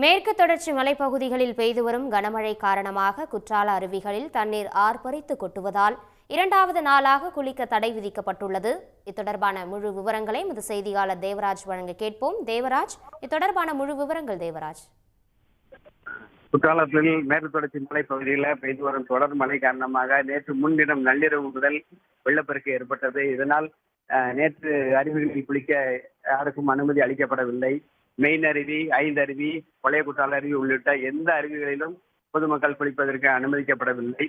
மேற்கு தொடர்ச்சி மலைப்பகுதிகளில் பெய்து வரும் கனமழை காரணமாக குற்றால அருவிகளில் தண்ணீர் ஆர்ப்பரித்து கொட்டுவதால் இரண்டாவது நாளாக குளிக்க தடை விதிக்கப்பட்டுள்ளது. இத்தொடர்பான முழு விவரங்களை எமது செய்தியாளர் தேவராஜ் வழங்க கேட்போம். தேவராஜ், இத்தொடர்பான முழு விவரங்கள். தேவராஜ், குற்றாலத்தில் மேற்கு தொடர்ச்சி மலைப்பகுதியில் பெய்து வரும் தொடர் மழை காரணமாக நேற்று முன்தினம் நள்ளிரவு முதல் வெள்ளப்பெருக்கு ஏற்பட்டது. இதனால் நேற்று அருவிகளில் குளிக்க யாருக்கும் அனுமதி அளிக்கப்படவில்லை. மெயின் அருவி, ஐந்தருவி, பழைய குற்றால அருவி உள்ளிட்ட எந்த அருவிகளிலும் பொதுமக்கள் குளிப்பதற்கு அனுமதிக்கப்படவில்லை.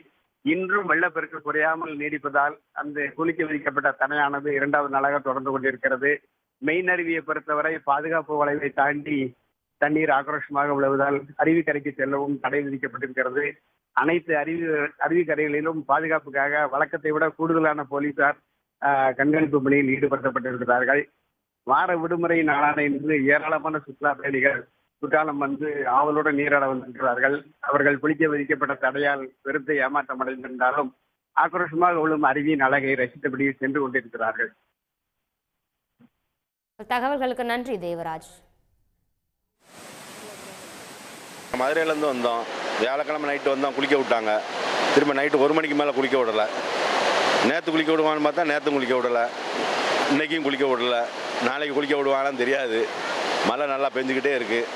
இன்றும் வெள்ளப்பெருக்கு குறையாமல் நீடிப்பதால் அந்த குளிக்க விதிக்கப்பட்ட தடையானது இரண்டாவது நாளாக தொடர்ந்து கொண்டிருக்கிறது. மெயின் அருவியை பொறுத்தவரை பாதுகாப்பு வளைவை தாண்டி தண்ணீர் ஆக்ரோஷமாக விழுவதால் அருவிக்கரைக்கு செல்லவும் தடை விதிக்கப்பட்டிருக்கிறது. அனைத்து அருவிக்கரைகளிலும் பாதுகாப்புக்காக வழக்கத்தை விட கூடுதலான போலீசார் கண்காணிப்பு பணியில் ஈடுபடுத்தப்பட்டிருக்கிறார்கள். வார விடுமுறை நாளான இன்று ஏராளமான சுற்றுலா பயணிகள் குற்றாலம் வந்து ஆவலுடன் நீராட வந்திருக்கிறார்கள். அவர்கள் குளிக்க விதிக்கப்பட்ட தடையால் பெருத்த ஏமாற்றம் அடைந்திருந்தாலும் ஆக்ரோஷமாக விழும் அருவியின் அழகை ரசித்தபடி சென்று கொண்டிருக்கிறார்கள். தகவல்களுக்கு நன்றி தேவராஜ். மதுரையிலேருந்து வந்தோம். வியாழக்கிழமை நைட்டு வந்தோம், குளிக்க விட்டாங்க. திரும்ப நைட்டு 1 மணிக்கு மேலே குளிக்க விடலை. நேற்று குளிக்க விடுவான்னு பார்த்தா நேற்றும் குளிக்க விடலை, இன்றைக்கும் குளிக்க விடலை. நாளைக்கு குளிக்க விடுவாங்கன்னு தெரியாது. மழை நல்லா பெஞ்சிக்கிட்டே இருக்குது.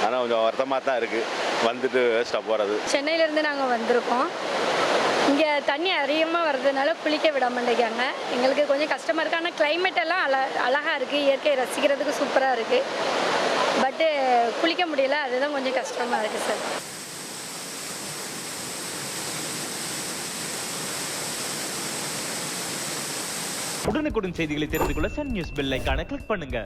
ஆனால் கொஞ்சம் வருத்தமாக தான் இருக்குது வந்துட்டு வேஸ்ட்டாக போகிறது. சென்னையிலேருந்து நாங்கள் வந்திருக்கோம். இங்கே தண்ணி அதிகமாக வர்றதுனால குளிக்க விட மாட்டேங்காங்க. எங்களுக்கு கொஞ்சம் கஷ்டமாக இருக்குது. ஆனால் கிளைமேட் எல்லாம் அழகாக இருக்குது. இயற்கையை ரசிக்கிறதுக்கு சூப்பராக இருக்குது. பட்டு குளிக்க முடியல, அதுதான் கொஞ்சம் கஷ்டமாக இருக்குது சார். உடனுக்குடன் செய்திகளை தெரிந்து கொள்ள சன் நியூஸ் பெல் ஐகானை கிளிக் பண்ணுங்க.